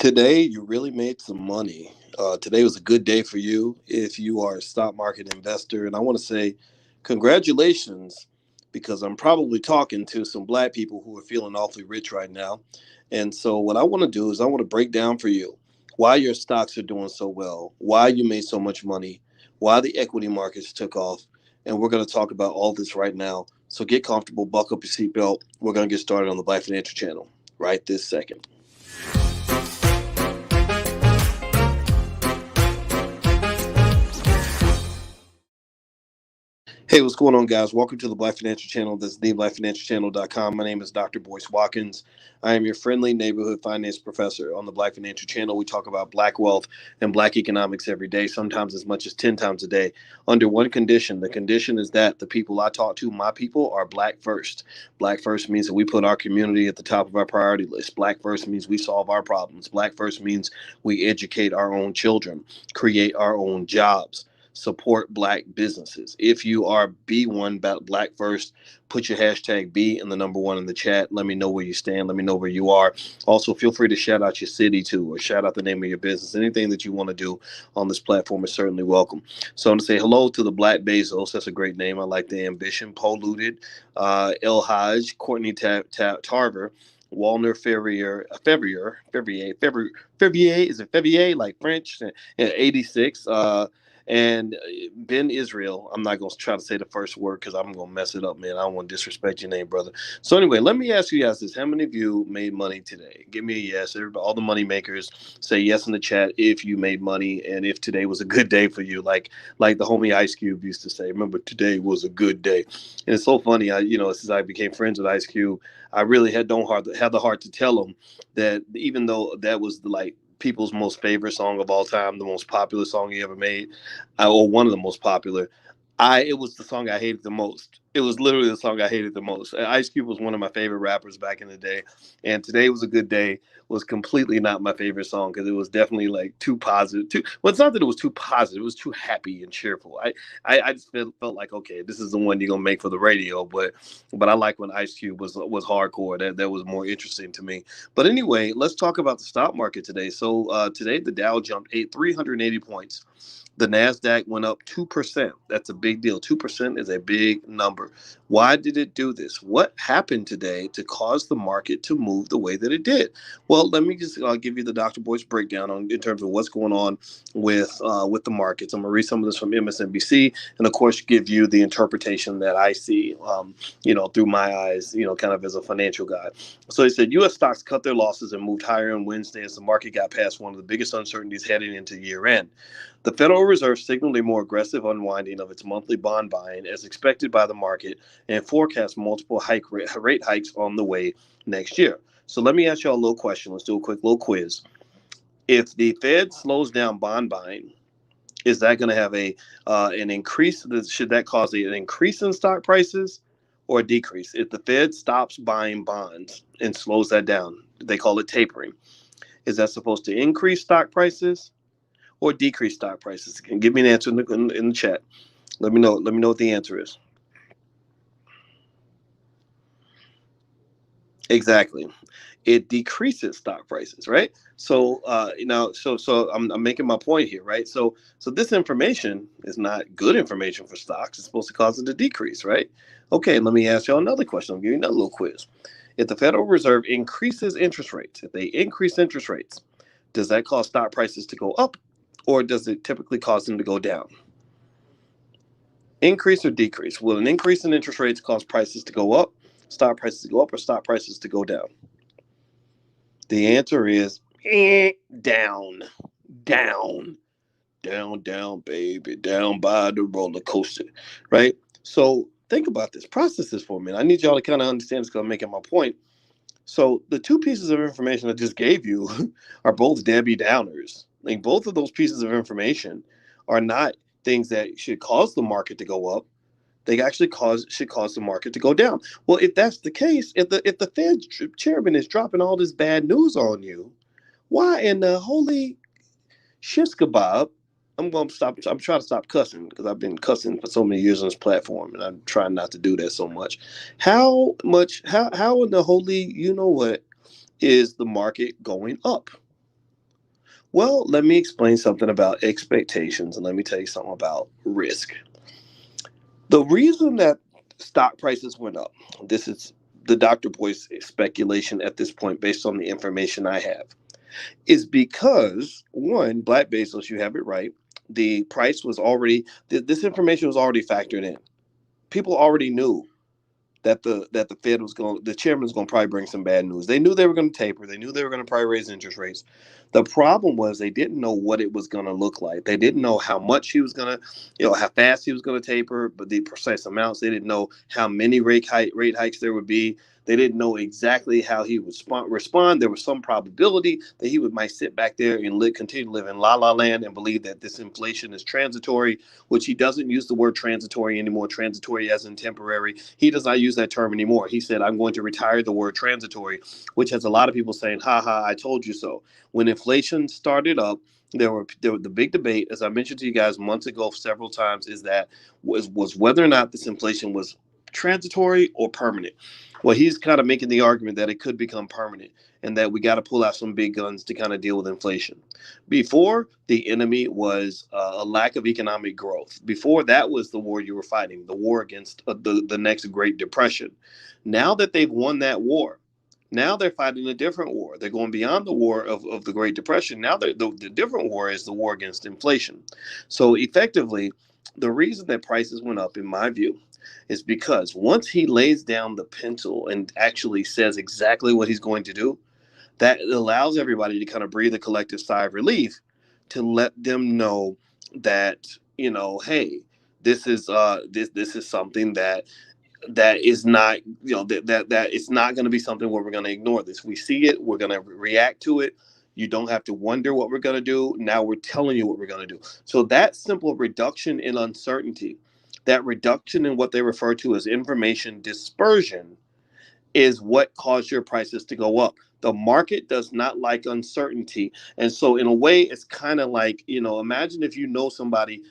Today, you really made some money. Today was a good day for you if you are a stock market investor. And I want to say congratulations because I'm probably talking to some black people who are feeling awfully rich right now. And so, what I want to do is I want to break down for you why your stocks are doing so well, why you made so much money, why the equity markets took off. And we're going to talk about all this right now. So, get comfortable, buckle up your seatbelt. We're going to get started on the Black Financial Channel right this second. Hey, what's going on, guys? Welcome to the Black Financial Channel. This is theblackfinancialchannel.com. My name is Dr. Boyce Watkins. I am your friendly neighborhood finance professor. On the Black Financial Channel, we talk about black wealth and black economics every day, sometimes as much as 10 times a day, under one condition. The condition is that the people I talk to, my people, are black first. Black first means that we put our community at the top of our priority list. Black first means we solve our problems. Black first means we educate our own children, create our own jobs, support black businesses. If you are B1 Black First, put your hashtag B and the number one in the chat. Let me know where you stand. Let me know where you are. Also, feel free to shout out your city too, or shout out the name of your business. Anything that you want to do on this platform is certainly welcome. So I'm going to say hello to the Black Bezos. That's a great name. I like the ambition. Polluted, El Haj, Courtney Tarver, Walner Ferrier, is it Ferrier, like French, 86, and Ben Israel. I'm not going to try to say the first word because I'm going to mess it up, man. I don't want to disrespect your name, brother. So anyway, let me ask you guys this. How many of you made money today? Give me a yes. Everybody, all the money makers, say yes in the chat if you made money and if today was a good day for you. Like the homie Ice Cube used to say, remember, today was a good day. And it's so funny. Since I became friends with Ice Cube, I really had the heart to tell him that even though that was people's most favorite song of all time, the most popular song he ever made, or one of the most popular, it was the song I hated the most. It was literally the song I hated the most. Ice Cube was one of my favorite rappers back in the day, and Today Was a Good Day was completely not my favorite song because it was definitely like too positive. Well, it's not that it was too positive; it was too happy and cheerful. I just felt like, okay, this is the one you're gonna make for the radio, but I like when Ice Cube was hardcore. That was more interesting to me. But anyway, let's talk about the stock market today. So today the Dow jumped 380 points. The Nasdaq went up 2%. That's a big deal. 2% is a big number. Why did it do this? What happened today to cause the market to move the way that it did? Well, let me just give you the Dr. Boyce breakdown in terms of what's going on with the markets. I'm going to read some of this from MSNBC, and of course, give you the interpretation that I see, through my eyes, kind of as a financial guy. So they said U.S. stocks cut their losses and moved higher on Wednesday as the market got past one of the biggest uncertainties heading into year end. The Federal Reserve signaled a more aggressive unwinding of its monthly bond buying as expected by the market and forecast multiple rate hikes on the way next year. So let me ask y'all a little question. Let's do a quick little quiz. If the Fed slows down bond buying, is that going to have an increase? Should that cause an increase in stock prices or a decrease? If the Fed stops buying bonds and slows that down, they call it tapering. Is that supposed to increase stock prices or decrease stock prices? Can give me an answer in the chat. Let me know what the answer is. Exactly. It decreases stock prices, right? So I'm making my point here, right? So this information is not good information for stocks. It's supposed to cause it to decrease, right? Okay, let me ask y'all another question. I'll give you another little quiz. If the Federal Reserve increases interest rates, if they increase interest rates, does that cause stock prices to go up, or does it typically cause them to go down? Increase or decrease? Will an increase in interest rates cause prices to go up, stock prices to go up, or stock prices to go down? The answer is down, baby, down by the roller coaster, right? So think about this, process this for a minute. I need y'all to kind of understand this because I'm making my point. So the two pieces of information I just gave you are both Debbie Downers. Like, both of those pieces of information are not things that should cause the market to go up. They actually should cause the market to go down. Well, if that's the case, if the Fed chairman is dropping all this bad news on you, why in the holy shish kebab? I'm trying to stop cussing because I've been cussing for so many years on this platform, and I'm trying not to do that so much. How in the holy, is the market going up? Well, let me explain something about expectations and let me tell you something about risk. The reason that stock prices went up, this is the Dr. Boyce speculation at this point based on the information I have, is because one, Black Bezos, you have it right. The price was already, this information was already factored in. People already knew that the Fed was going, the chairman was going to probably bring some bad news. They knew they were going to taper. They knew they were going to probably raise interest rates. The problem was they didn't know what it was going to look like. They didn't know how much he was going to, how fast he was going to taper, but the precise amounts. They didn't know how many rate hikes there would be. They didn't know exactly how he would respond. There was some probability that he might sit back there and continue to live in la la land and believe that this inflation is transitory, which he doesn't use the word transitory anymore. Transitory as in temporary. He does not use that term anymore. He said, I'm going to retire the word transitory, which has a lot of people saying, ha ha, I told you so. When inflation started up, there were the big debate, as I mentioned to you guys months ago several times, is that was whether or not this inflation was transitory or permanent. Well, he's kind of making the argument that it could become permanent and that we got to pull out some big guns to kind of deal with inflation. Before, the enemy was a lack of economic growth. Before, that was the war you were fighting, the war against the next Great Depression. Now that they've won that war, now they're fighting a different war. They're going beyond the war of the Great Depression. Now the different war is the war against inflation. So effectively, the reason that prices went up, in my view, is because once he lays down the pencil and actually says exactly what he's going to do, that allows everybody to kind of breathe a collective sigh of relief to let them know that, hey, this is something that is not, that it's not going to be something where we're going to ignore this. We see it, we're going to react to it. You don't have to wonder what we're going to do. Now we're telling you what we're going to do. So that simple reduction in uncertainty, that reduction in what they refer to as information dispersion, is what caused your prices to go up. The market does not like uncertainty. And so in a way, it's kind of like, imagine if somebody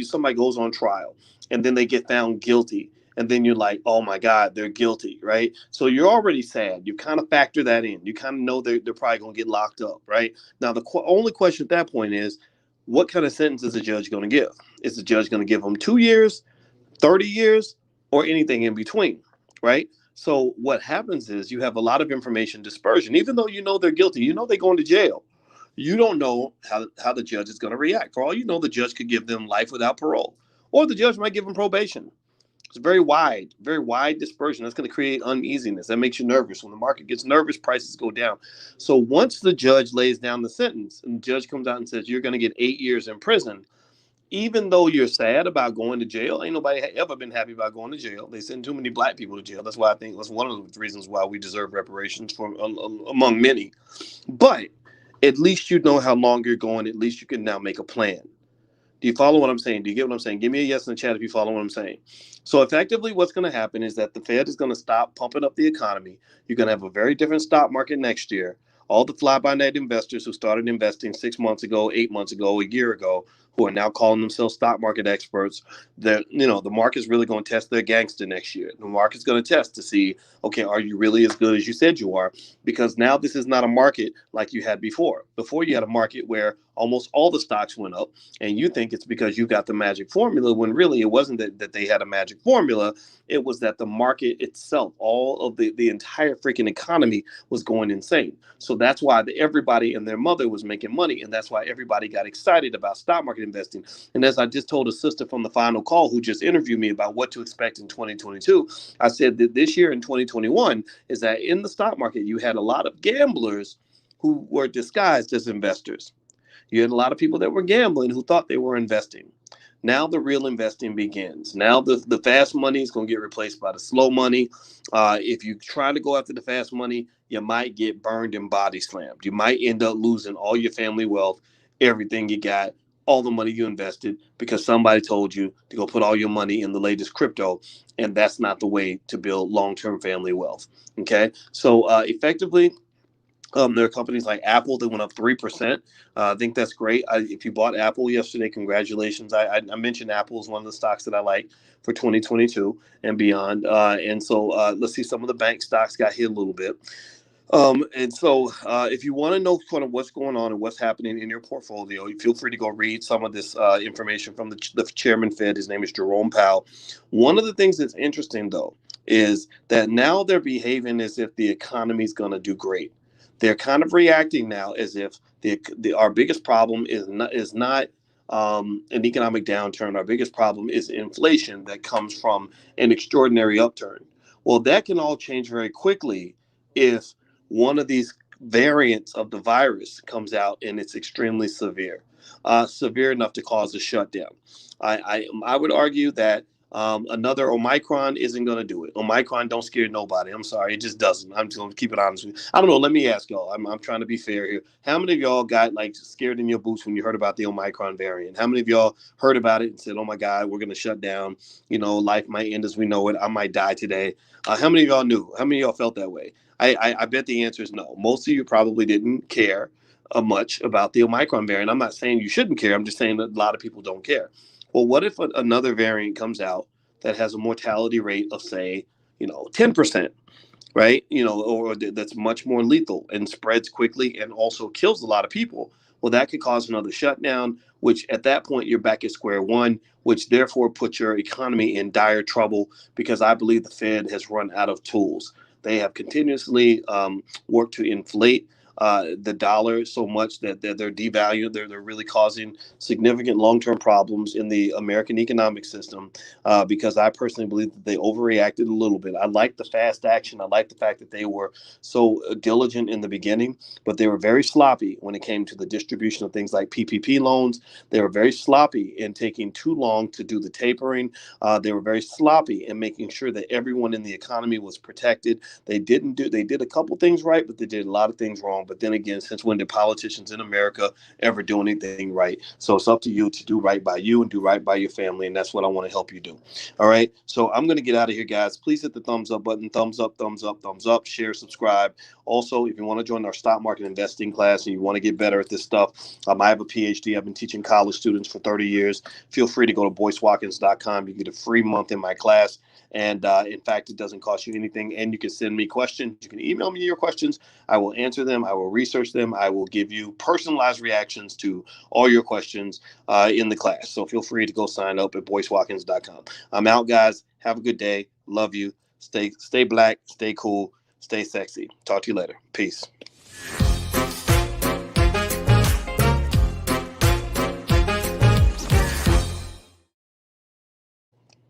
somebody goes on trial and then they get found guilty. And then you're like, oh my God, they're guilty, right? So you're already sad. You kind of factor that in. You kind of know they're probably going to get locked up, right? Now, the only question at that point is, what kind of sentence is the judge going to give? Is the judge going to give them 2 years, 30 years, or anything in between, right? So what happens is you have a lot of information dispersion. Even though you know they're guilty, you know they're going to jail. You don't know how the judge is going to react. For all you know, the judge could give them life without parole, or the judge might give them probation. It's very wide dispersion. That's going to create uneasiness. That makes you nervous. When the market gets nervous, prices go down. So once the judge lays down the sentence and the judge comes out and says, you're going to get 8 years in prison, even though you're sad about going to jail, ain't nobody ever been happy about going to jail. They send too many black people to jail. That's why I think that's one of the reasons why we deserve reparations from among many. But at least you know how long you're going. At least you can now make a plan. Do you follow what I'm saying? Do you get what I'm saying? Give me a yes in the chat if you follow what I'm saying. So effectively, what's going to happen is that the Fed is going to stop pumping up the economy. You're going to have a very different stock market next year. All the fly-by-night investors who started investing 6 months ago, 8 months ago, a year ago, who are now calling themselves stock market experts, that the market's really going to test their gangster next year. The market's going to test to see, okay, are you really as good as you said you are? Because now this is not a market like you had before. Before you had a market where almost all the stocks went up, and you think it's because you got the magic formula, when really it wasn't that they had a magic formula. It was that the market itself, all of the entire freaking economy was going insane. So that's why everybody and their mother was making money, and that's why everybody got excited about stock market investing. And as I just told a sister from the final call who just interviewed me about what to expect in 2022, I said that this year in 2021 is that in the stock market, you had a lot of gamblers who were disguised as investors. You had a lot of people that were gambling who thought they were investing. Now the real investing begins. Now the fast money is going to get replaced by the slow money. If you try to go after the fast money, you might get burned and body slammed. You might end up losing all your family wealth, everything you got, all the money you invested, because somebody told you to go put all your money in the latest crypto. And that's not the way to build long-term family wealth. Okay. So effectively, there are companies like Apple that went up 3%. I think that's great. If you bought Apple yesterday, congratulations. I mentioned Apple is one of the stocks that I like for 2022 and beyond. And so let's see, some of the bank stocks got hit a little bit. And so, if you want to know kind of what's going on and what's happening in your portfolio, you feel free to go read some of this information from the chairman Fed. His name is Jerome Powell. One of the things that's interesting, though, is that now they're behaving as if the economy is going to do great. They're kind of reacting now as if our biggest problem is not an economic downturn. Our biggest problem is inflation that comes from an extraordinary upturn. Well, that can all change very quickly if one of these variants of the virus comes out and it's extremely severe enough to cause a shutdown. I would argue that another Omicron isn't going to do it. Omicron don't scare nobody. I'm sorry, it just doesn't. I'm just going to keep it honest with you. I don't know. Let me ask y'all. I'm trying to be fair here. How many of y'all got like scared in your boots when you heard about the Omicron variant? How many of y'all heard about it and said, "Oh my God, we're going to shut down. You know, life might end as we know it. I might die today." How many of y'all knew? How many of y'all felt that way? I bet the answer is no. Most of you probably didn't care much about the Omicron variant. I'm not saying you shouldn't care. I'm just saying that a lot of people don't care. Well, what if another variant comes out that has a mortality rate of, say, 10%? Right? Or that's much more lethal and spreads quickly and also kills a lot of people. Well, that could cause another shutdown, which at that point you're back at square one, which therefore puts your economy in dire trouble because I believe the Fed has run out of tools. They have continuously worked to inflate the dollar so much that they're devalued. They're really causing significant long-term problems in the American economic system because I personally believe that they overreacted a little bit. I like the fast action. I like the fact that they were so diligent in the beginning, but they were very sloppy when it came to the distribution of things like PPP loans. They were very sloppy in taking too long to do the tapering. They were very sloppy in making sure that everyone in the economy was protected. They did a couple things right, but they did a lot of things wrong. But then again, since when did politicians in America ever do anything right? So it's up to you to do right by you and do right by your family. And that's what I want to help you do. All right. So I'm going to get out of here, guys. Please hit the thumbs up button. Thumbs up, thumbs up, thumbs up. Share, subscribe. Also, if you want to join our stock market investing class and you want to get better at this stuff, I have a PhD. I've been teaching college students for 30 years. Feel free to go to boycewatkins.com. You get a free month in my class. And in fact, it doesn't cost you anything. And you can send me questions. You can email me your questions. I will answer them. I will research them. I will give you personalized reactions to all your questions in the class. So feel free to go sign up at boycewatkins.com. I'm out, guys. Have a good day. Love you. Stay black. Stay cool. Stay sexy. Talk to you later. Peace.